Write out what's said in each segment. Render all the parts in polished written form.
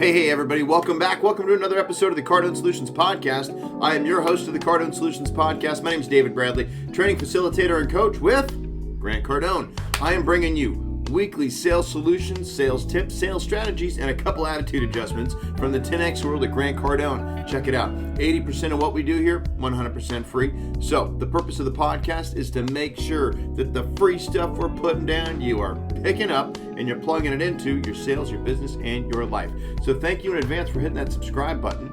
Hey, everybody. Welcome back. Welcome to another episode of the Cardone Solutions Podcast. I am your host of the Cardone Solutions Podcast. My name is David Bradley, training facilitator and coach with Grant Cardone. I am bringing you weekly sales solutions, sales tips, sales strategies, and a couple attitude adjustments from the 10X world of Grant Cardone. Check it out. 80% of what we do here, 100% free. So the purpose of the podcast is to make sure that the free stuff we're putting down, you are picking up and you're plugging it into your sales, your business, and your life. So thank you in advance for hitting that subscribe button.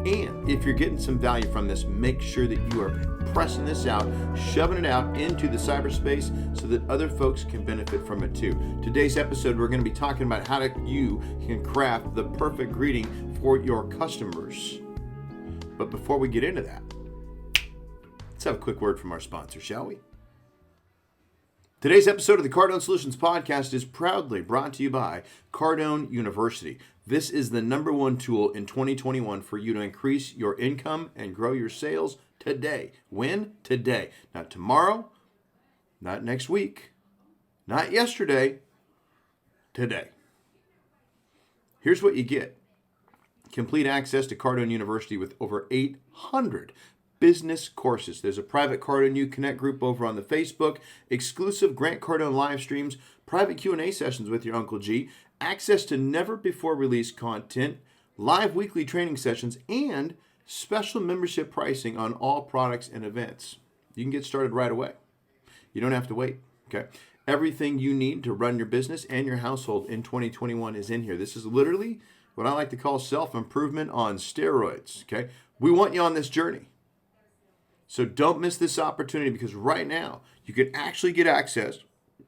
And if you're getting some value from this, make sure that you are pressing this out, shoving it out into the cyberspace so that other folks can benefit from it too. Today's episode, we're going to be talking about how you can craft the perfect greeting for your customers. But before we get into that, let's have a quick word from our sponsor, shall we? Today's episode of the Cardone Solutions Podcast is proudly brought to you by Cardone University. This is the #1 tool in 2021 for you to increase your income and grow your sales today. When? Today. Not tomorrow, not next week, not yesterday, today. Here's what you get. Complete access to Cardone University with over 800 business courses. There's a private Cardone U Connect group over on the Facebook, exclusive Grant Cardone live streams, private Q&A sessions with your Uncle G, access to never before released content, live weekly training sessions, and special membership pricing on all products and events. You can get started right away. You don't have to wait, okay? Everything you need to run your business and your household in 2021 is in here. This is literally what I like to call self-improvement on steroids, okay? We want you on this journey. So don't miss this opportunity because right now you can actually get access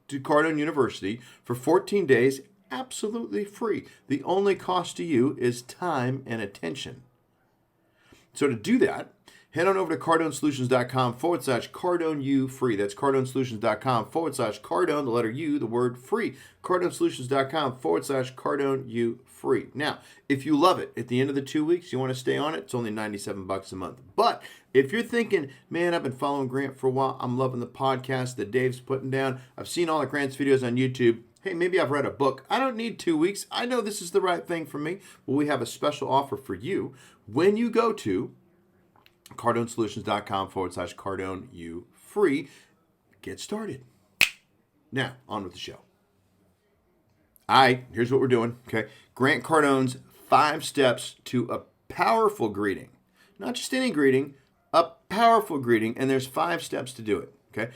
to Cardone University for 14 days absolutely free. The only cost to you is time and attention. So to do that, head on over to cardonesolutions.com/CardoneU free. That's cardonesolutions.com/Cardone, the letter U, the word free. cardonesolutions.com/CardoneU free. Now, if you love it, at the end of the 2 weeks, you want to stay on it, it's only $97 a month. But if you're thinking, man, I've been following Grant for a while, I'm loving the podcast that Dave's putting down, I've seen all of Grant's videos on YouTube, hey, maybe I've read a book, I don't need 2 weeks, I know this is the right thing for me, well, we have a special offer for you when you go to cardonesolutions.com/CardoneU free. Get started. Now, on with the show. All right, here's what we're doing, okay? Grant Cardone's 5 steps to a powerful greeting. Not just any greeting, a powerful greeting, and there's 5 steps to do it, okay?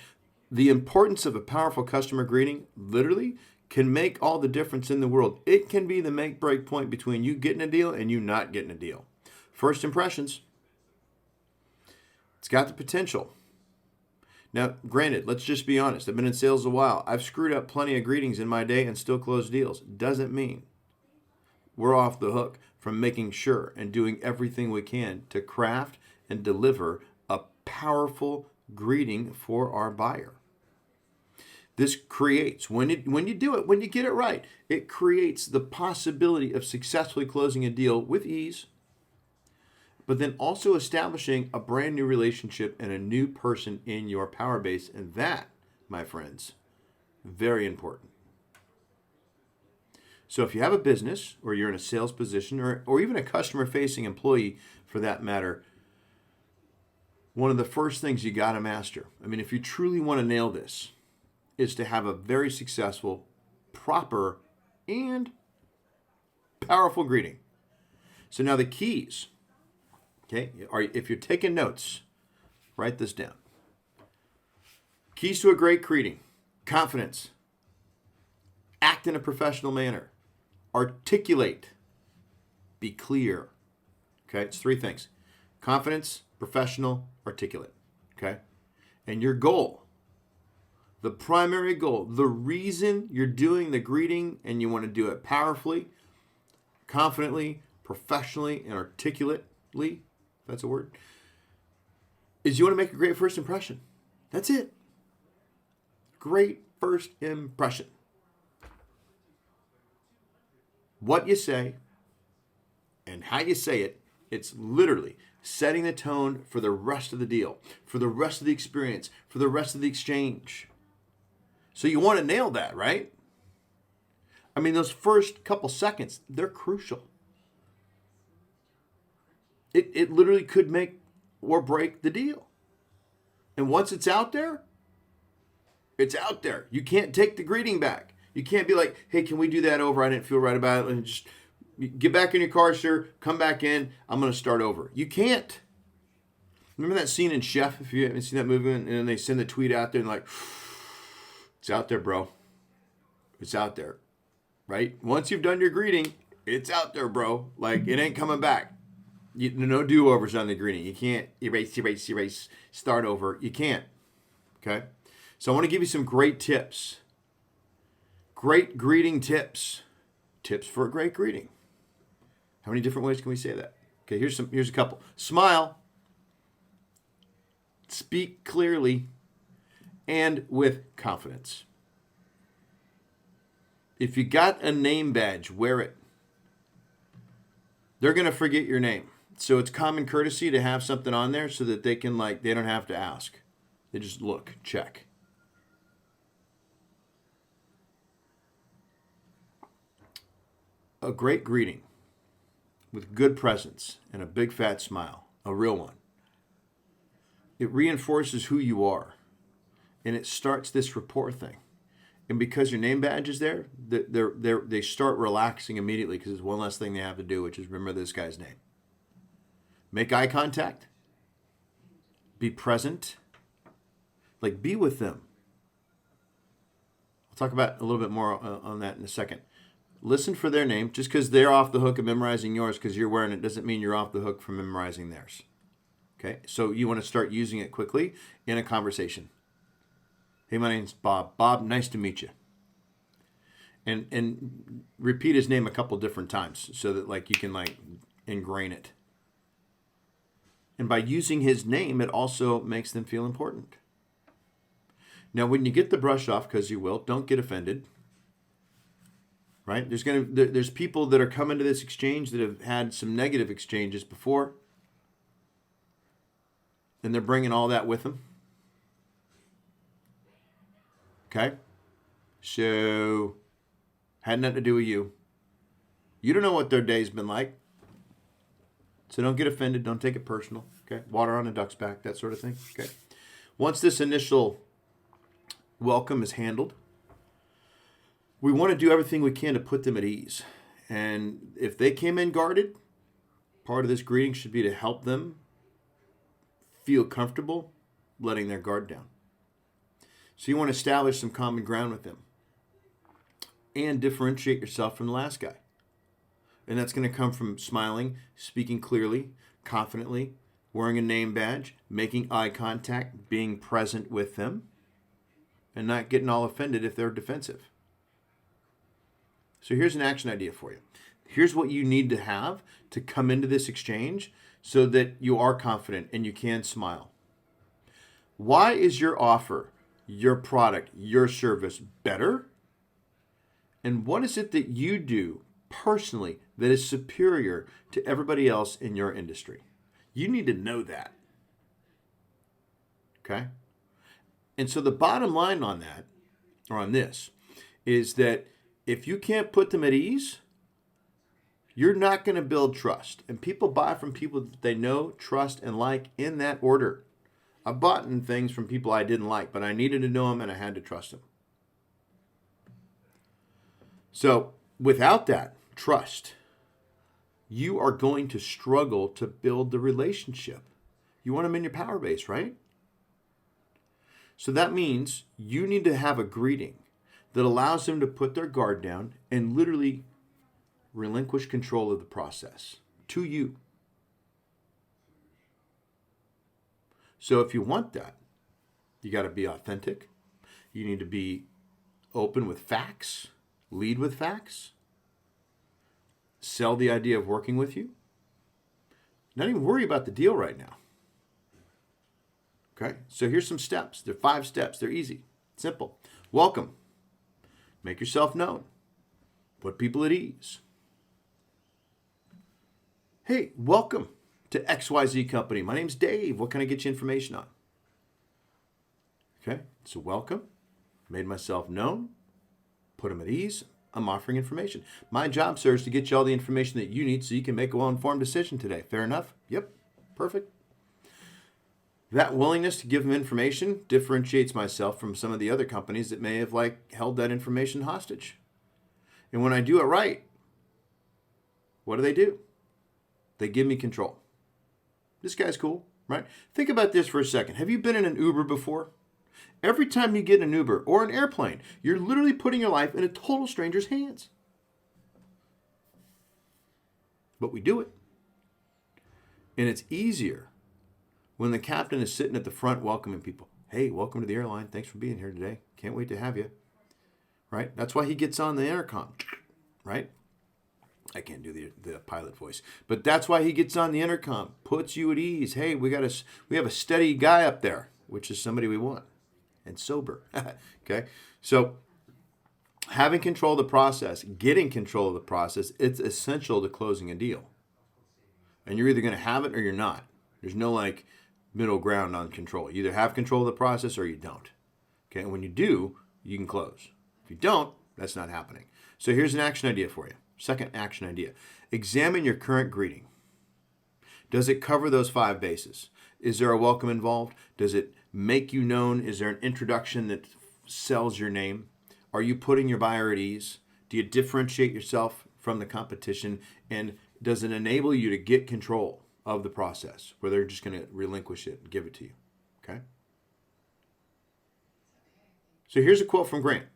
The importance of a powerful customer greeting literally can make all the difference in the world. It can be the make-break point between you getting a deal and you not getting a deal. First impressions. It's got the potential. Now, granted, let's just be honest. I've been in sales a while. I've screwed up plenty of greetings in my day and still closed deals. Doesn't mean we're off the hook from making sure and doing everything we can to craft and deliver a powerful greeting for our buyer. This creates, when you do it, when you get it right, it creates the possibility of successfully closing a deal with ease, but then also establishing a brand new relationship and a new person in your power base. And that, my friends, very important. So if you have a business or you're in a sales position or even a customer-facing employee for that matter, one of the first things you got to master, I mean, if you truly want to nail this, is to have a very successful, proper, and powerful greeting. So now the keys. Okay, if you're taking notes, write this down. Keys to a great greeting: confidence, act in a professional manner, articulate, be clear. Okay, it's 3 things: confidence, professional, articulate. Okay, and your goal, the primary goal, the reason you're doing the greeting and you want to do it powerfully, confidently, professionally, and articulately, that's a word, is you want to make a great first impression. That's it. Great first impression. What you say and how you say it, it's literally setting the tone for the rest of the deal, for the rest of the experience, for the rest of the exchange. So you want to nail that, right? I mean, those first couple seconds, they're crucial. It literally could make or break the deal. And once it's out there, it's out there. You can't take the greeting back. You can't be like, hey, can we do that over? I didn't feel right about it. And just get back in your car, sir. Come back in. I'm going to start over. You can't. Remember that scene in Chef? If you haven't seen that movie, and then they send the tweet out there and like, it's out there, bro. It's out there. Right? Once you've done your greeting, it's out there, bro. Like, it ain't coming back. No do-overs on the greeting. You can't erase, start over. You can't. Okay? So I want to give you some great tips. Great greeting tips. Tips for a great greeting. How many different ways can we say that? Okay, here's a couple. Smile. Speak clearly and with confidence. If you got a name badge, wear it. They're going to forget your name. So it's common courtesy to have something on there so that they can, they don't have to ask. They just look, check. A great greeting with good presence and a big fat smile, a real one. It reinforces who you are, and it starts this rapport thing. And because your name badge is there, they start relaxing immediately because it's one less thing they have to do, which is remember this guy's name. Make eye contact. Be present. Be with them. I'll talk about a little bit more on that in a second. Listen for their name. Just because they're off the hook of memorizing yours because you're wearing it doesn't mean you're off the hook from memorizing theirs. Okay? So you want to start using it quickly in a conversation. Hey, my name's Bob. Bob, nice to meet you. And repeat his name a couple different times so that you can ingrain it. And by using his name, it also makes them feel important. Now, when you get the brush off, because you will, don't get offended. Right? There's people that are coming to this exchange that have had some negative exchanges before, and they're bringing all that with them. Okay? So, had nothing to do with you. You don't know what their day's been like. So don't get offended. Don't take it personal. Okay? Water on a duck's back, that sort of thing. Okay? Once this initial welcome is handled, we want to do everything we can to put them at ease. And if they came in guarded, part of this greeting should be to help them feel comfortable letting their guard down. So you want to establish some common ground with them and differentiate yourself from the last guy. And that's going to come from smiling, speaking clearly, confidently, wearing a name badge, making eye contact, being present with them, and not getting all offended if they're defensive. So here's an action idea for you. Here's what you need to have to come into this exchange so that you are confident and you can smile. Why is your offer, your product, your service better? And what is it that you do personally that is superior to everybody else in your industry? You need to know that. Okay? And so the bottom line on that, or on this, is that if you can't put them at ease, you're not going to build trust. And people buy from people that they know, trust, and like in that order. I've bought in things from people I didn't like, but I needed to know them and I had to trust them. So without that trust, you are going to struggle to build the relationship. You want them in your power base, right? So that means you need to have a greeting that allows them to put their guard down and literally relinquish control of the process to you. So if you want that, you got to be authentic. You need to be open with facts, lead with facts, sell the idea of working with you. Not even worry about the deal right now. Okay, so here's some steps. They're 5 steps. They're easy, simple. Welcome. Make yourself known. Put people at ease. Hey, welcome to XYZ Company. My name's Dave. What can I get you information on? Okay, so welcome. Made myself known. Put them at ease. I'm offering information. My job, sir, is to get you all the information that you need so you can make a well-informed decision today. Fair enough? Yep. Perfect. That willingness to give them information differentiates myself from some of the other companies that may have held that information hostage. And when I do it right, what do? They give me control. This guy's cool, right? Think about this for a second. Have you been in an Uber before? Every time you get in an Uber or an airplane, you're literally putting your life in a total stranger's hands. But we do it. And it's easier when the captain is sitting at the front welcoming people. Hey, welcome to the airline. Thanks for being here today. Can't wait to have you. Right? That's why he gets on the intercom. Right? I can't do the pilot voice. But that's why he gets on the intercom. Puts you at ease. Hey, we have a steady guy up there, which is somebody we want. And sober. Okay? So having control of the process, getting control of the process, it's essential to closing a deal. And you're either going to have it or you're not. There's no middle ground on control. You either have control of the process or you don't. Okay, and when you do, you can close. If you don't, that's not happening. So here's an action idea for you. Second action idea. Examine your current greeting. Does it cover those 5 bases? Is there a welcome involved? Does it make you known? Is there an introduction that sells your name? Are you putting your buyer at ease? Do you differentiate yourself from the competition? And does it enable you to get control of the process where they're just going to relinquish it and give it to you? Okay? So here's a quote from Grant.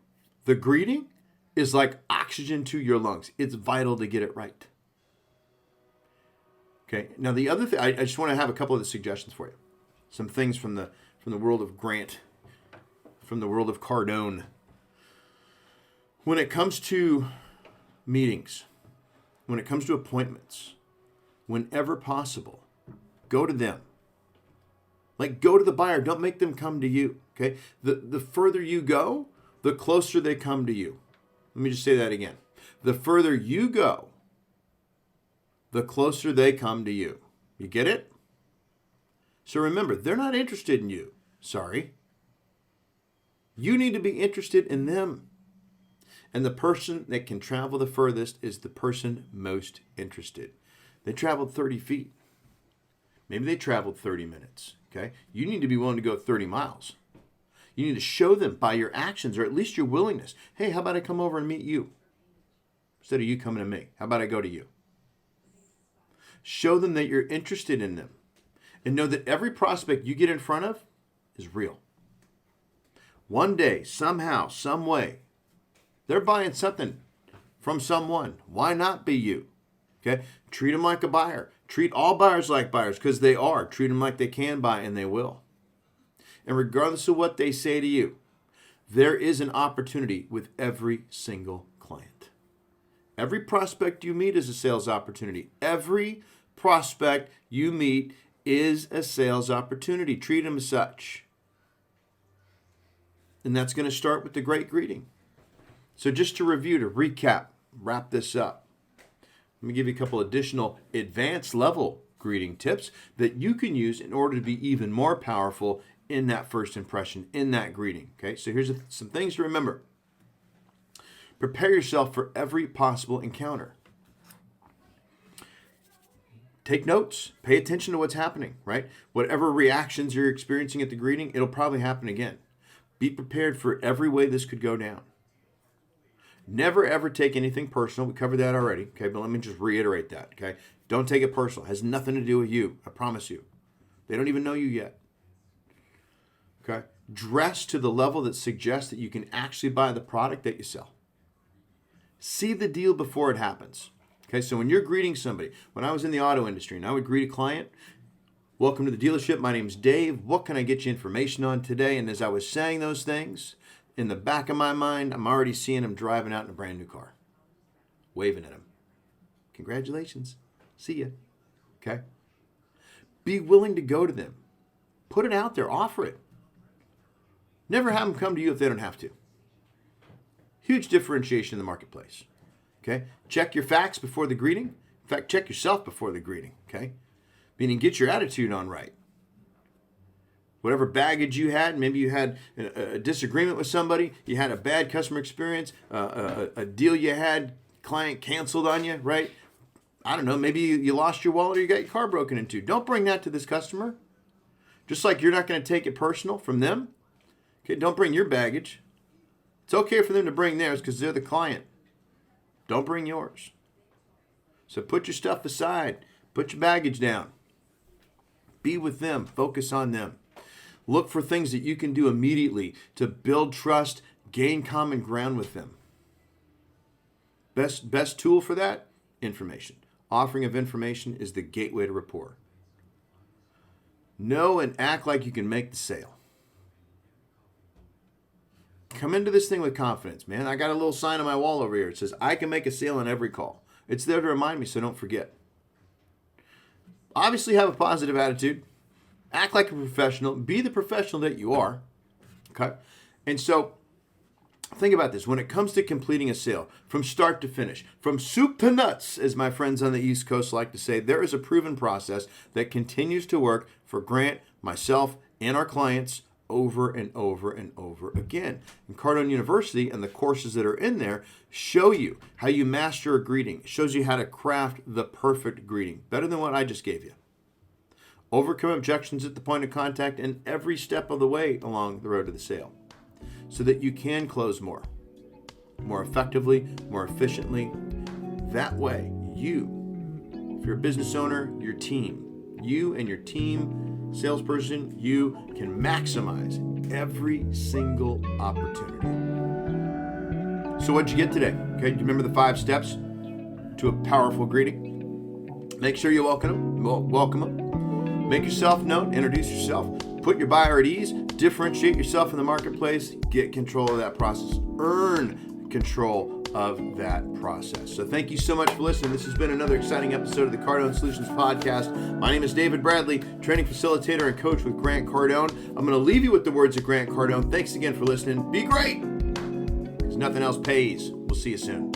The greeting is like oxygen to your lungs. It's vital to get it right. Okay. Now the other thing, I just want to have a couple of the suggestions for you. Some things from the world of Grant, from the world of Cardone. When it comes to meetings, when it comes to appointments, whenever possible, go to them. Go to the buyer. Don't make them come to you. Okay. The further you go, the closer they come to you. Let me just say that again. The further you go, the closer they come to you. You get it? So remember, they're not interested in you. Sorry. You need to be interested in them. And the person that can travel the furthest is the person most interested. They traveled 30 feet. Maybe they traveled 30 minutes. Okay? You need to be willing to go 30 miles. You need to show them by your actions or at least your willingness. Hey, how about I come over and meet you? Instead of you coming to me. How about I go to you? Show them that you're interested in them. And know that every prospect you get in front of is real. One day, somehow, some way, they're buying something from someone. Why not be you? Okay? Treat them like a buyer. Treat all buyers like buyers because they are. Treat them like they can buy and they will. And regardless of what they say to you, there is an opportunity with every single client. Every prospect you meet is a sales opportunity. Every prospect you meet is a sales opportunity. Treat them as such. And that's going to start with the great greeting. So just to review, to recap, wrap this up. Let me give you a couple additional advanced level greeting tips that you can use in order to be even more powerful in that first impression, in that greeting. Okay, so here's some things to remember. Prepare yourself for every possible encounter. Take notes. Pay attention to what's happening, right? Whatever reactions you're experiencing at the greeting, it'll probably happen again. Be prepared for every way this could go down. Never, ever take anything personal. We covered that already, okay? But let me just reiterate that, okay? Don't take it personal. It has nothing to do with you. I promise you. They don't even know you yet. Okay? Dress to the level that suggests that you can actually buy the product that you sell. See the deal before it happens. Okay, so when you're greeting somebody, when I was in the auto industry and I would greet a client, welcome to the dealership, my name's Dave, what can I get you information on today? And as I was saying those things, in the back of my mind, I'm already seeing him driving out in a brand new car, waving at him. Congratulations, see ya. Okay? Be willing to go to them. Put it out there, offer it. Never have them come to you if they don't have to. Huge differentiation in the marketplace. Okay? Check your facts before the greeting. In fact, check yourself before the greeting. Okay? Meaning get your attitude on right. whatever baggage you had. Maybe you had a disagreement with somebody, you had a bad customer experience, a deal you had, client canceled on you, right? I don't know, maybe you lost your wallet or you got your car broken into. Don't bring that to this customer. Just like you're not going to take it personal from them. Okay, don't bring your baggage. It's okay for them to bring theirs because they're the client. Don't bring yours. So put your stuff aside. Put your baggage down. Be with them. Focus on them. Look for things that you can do immediately to build trust, gain common ground with them. Best tool for that? Information. Offering of information is the gateway to rapport. Know and act like you can make the sale. Come into this thing with confidence, man. I got a little sign on my wall over here. It says, I can make a sale on every call. It's there to remind me so don't forget. Obviously have a positive attitude. Act like a professional. Be the professional that you are. Okay? And so, think about this. When it comes to completing a sale, from start to finish, from soup to nuts, as my friends on the East Coast like to say, there is a proven process that continues to work for Grant, myself, and our clients over and over and over again. And Cardone University and the courses that are in there show you how you master a greeting. It shows you how to craft the perfect greeting, better than what I just gave you. Overcome objections at the point of contact and every step of the way along the road to the sale, so that you can close more effectively, more efficiently. That way, you, if you're a business owner, your team, you and your team, salesperson, you can maximize every single opportunity. So what'd you get today? Okay, do you remember the 5 steps to a powerful greeting? Make sure you welcome them. Make yourself known, introduce yourself, put your buyer at ease, differentiate yourself in the marketplace, get control of that process, earn control of that process. So thank you so much for listening. This has been another exciting episode of the Cardone Solutions Podcast. My name is David Bradley, training facilitator and coach with Grant Cardone. I'm going to leave you with the words of Grant Cardone. Thanks again for listening. Be great, because nothing else pays. We'll see you soon.